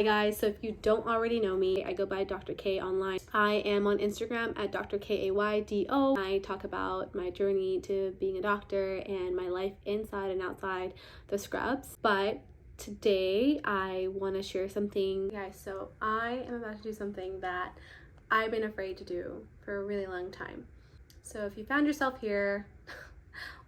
Hey guys, so if you don't already know me, I go by Dr. K online. I am on Instagram at Dr. Kaydo. I talk about my journey to being a doctor and my life inside and outside the scrubs. But today I want to share something. Guys, so I am about to do something that I've been afraid to do for a really long time. So if you found yourself here,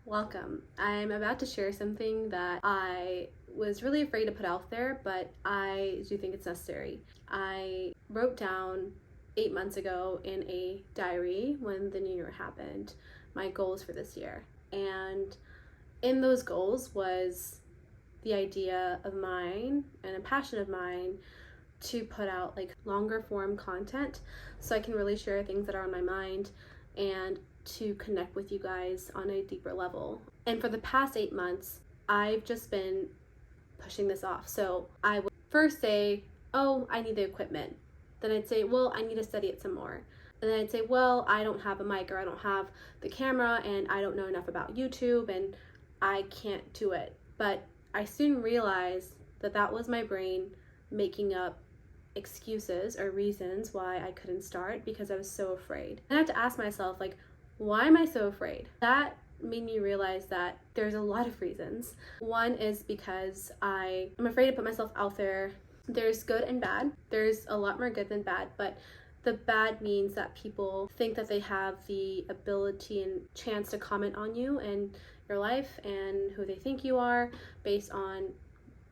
welcome. I'm about to share something that I was really afraid to put out there, but I do think it's necessary. I wrote down 8 months ago in a diary when the new year happened my goals for this year. And in those goals was the idea of mine and a passion of mine to put out like longer form content so I can really share things that are on my mind and to connect with you guys on a deeper level. And for the past 8 months, I've just been pushing this off. So I would first say, oh, I need the equipment. Then I'd say, well, I need to study it some more. And then I'd say, well, I don't have a mic, or I don't have the camera, and I don't know enough about YouTube, and I can't do it. But I soon realized that that was my brain making up excuses or reasons why I couldn't start because I was so afraid. And I had to ask myself, like, why am I so afraid? That made me realize that there's a lot of reasons. One is because I am afraid to put myself out there. There's good and bad. There's a lot more good than bad, but the bad means that people think that they have the ability and chance to comment on you and your life and who they think you are based on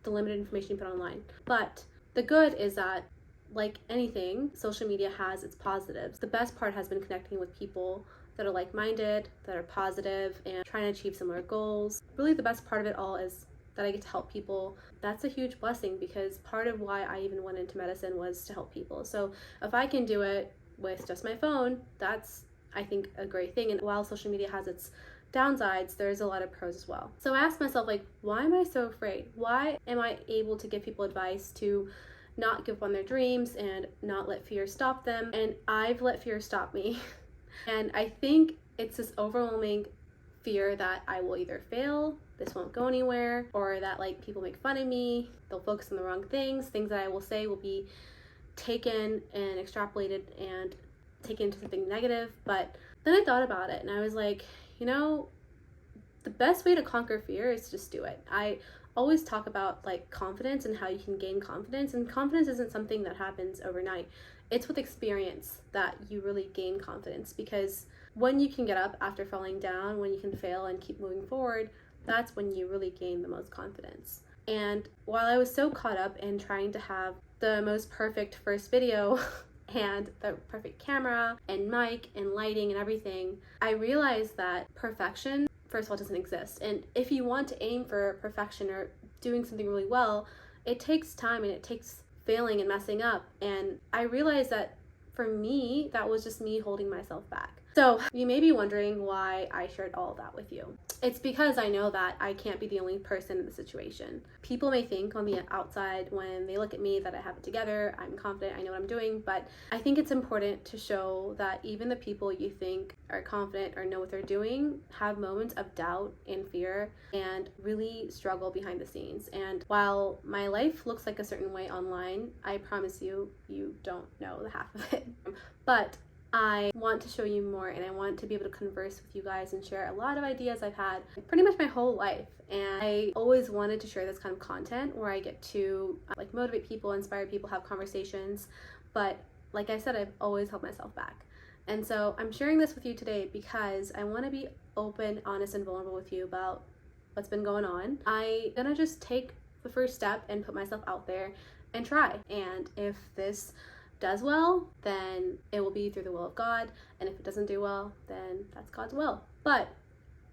the limited information you put online. But the good is that, like anything, social media has its positives. The best part has been connecting with people that are like-minded, that are positive, and trying to achieve similar goals. Really, the best part of it all is that I get to help people. That's a huge blessing because part of why I even went into medicine was to help people. So if I can do it with just my phone, that's, I think, a great thing. And while social media has its downsides, there's a lot of pros as well. So I asked myself, like, why am I so afraid? Why am I able to give people advice to not give up on their dreams and not let fear stop them? And I've let fear stop me. And I think it's this overwhelming fear that I will either fail, this won't go anywhere, or that like people make fun of me, they'll focus on the wrong things that I will say will be taken and extrapolated and taken into something negative. But then I thought about it and I was like, you know, the best way to conquer fear is to just do it. I always talk about like confidence and how you can gain confidence, and confidence isn't something that happens overnight. It's with experience that you really gain confidence, because when you can get up after falling down, when you can fail and keep moving forward, that's when you really gain the most confidence. And while I was so caught up in trying to have the most perfect first video and the perfect camera and mic and lighting and everything, I realized that perfection, first of all, doesn't exist. And if you want to aim for perfection or doing something really well, it takes time and it takes failing and messing up. And I realized that for me, that was just me holding myself back. So you may be wondering why I shared all of that with you. It's because I know that I can't be the only person in the situation. People may think on the outside when they look at me that I have it together, I'm confident, I know what I'm doing, but I think it's important to show that even the people you think are confident or know what they're doing have moments of doubt and fear and really struggle behind the scenes. And while my life looks like a certain way online, I promise you, you don't know the half of it. But I want to show you more, and I want to be able to converse with you guys and share a lot of ideas I've had pretty much my whole life. And I always wanted to share this kind of content where I get to like motivate people, inspire people, have conversations. But like I said, I've always held myself back. And so I'm sharing this with you today because I want to be open, honest, and vulnerable with you about what's been going on. I'm gonna just take the first step and put myself out there and try. And if this does well, then it will be through the will of God, and if it doesn't do well, then that's God's will. But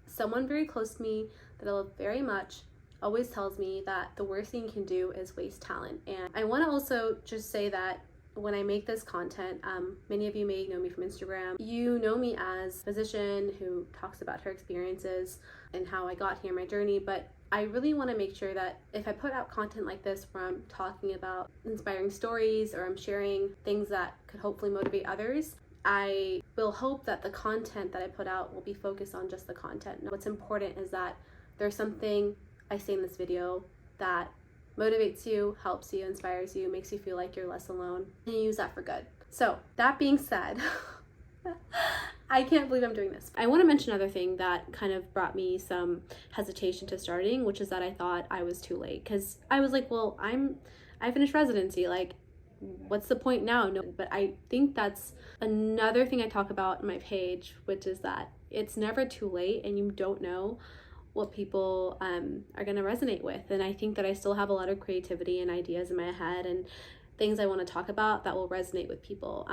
someone very close to me that I love very much always tells me that the worst thing you can do is waste talent. And I want to also just say that when I make this content, many of you may know me from Instagram. You know me as a physician who talks about her experiences and how I got here, my journey, but I really want to make sure that if I put out content like this where I'm talking about inspiring stories or I'm sharing things that could hopefully motivate others, I will hope that the content that I put out will be focused on just the content. What's important is that there's something I say in this video that motivates you, helps you, inspires you, makes you feel like you're less alone, and you use that for good. So that being said, I can't believe I'm doing this. I want to mention another thing that kind of brought me some hesitation to starting, which is that I thought I was too late, because I was like, well, I finished residency, like what's the point now? No, but I think that's another thing I talk about on my page, which is that it's never too late, and you don't know what people are going to resonate with. And I think that I still have a lot of creativity and ideas in my head and things I want to talk about that will resonate with people.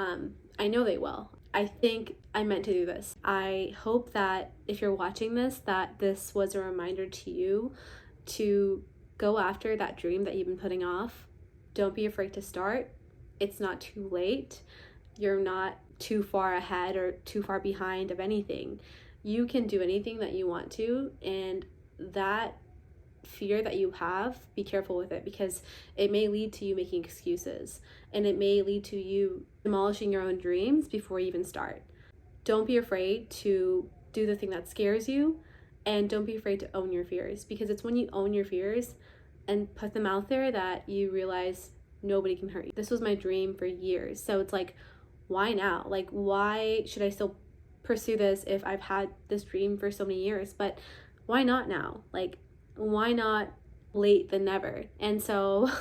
I know they will. I think I meant to do this. I hope that if you're watching this, that this was a reminder to you to go after that dream that you've been putting off. Don't be afraid to start. It's not too late. You're not too far ahead or too far behind of anything. You can do anything that you want to, and that fear that you have, be careful with it, because it may lead to you making excuses, and it may lead to you demolishing your own dreams before you even start. Don't be afraid to do the thing that scares you, and don't be afraid to own your fears, because it's when you own your fears and put them out there that you realize nobody can hurt you. This was my dream for years, so it's like, why now? Like, why should I still pursue this if I've had this dream for so many years? But why not now? Like, why not late than never? And so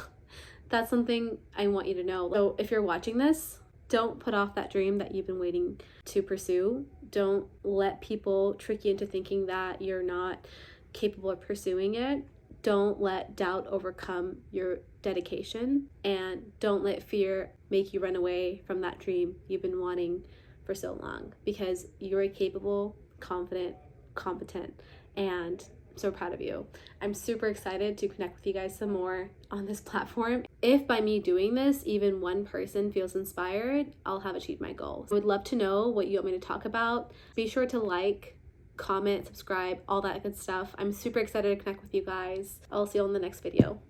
that's something I want you to know. So if you're watching this, don't put off that dream that you've been waiting to pursue. Don't let people trick you into thinking that you're not capable of pursuing it. Don't let doubt overcome your dedication, and don't let fear make you run away from that dream you've been wanting for so long, because you're capable, confident, competent, and I'm so proud of you. I'm super excited to connect with you guys some more on this platform. If by me doing this, even one person feels inspired, I'll have achieved my goal. I would love to know what you want me to talk about. Be sure to like, comment, subscribe, all that good stuff. I'm super excited to connect with you guys. I'll see you on the next video.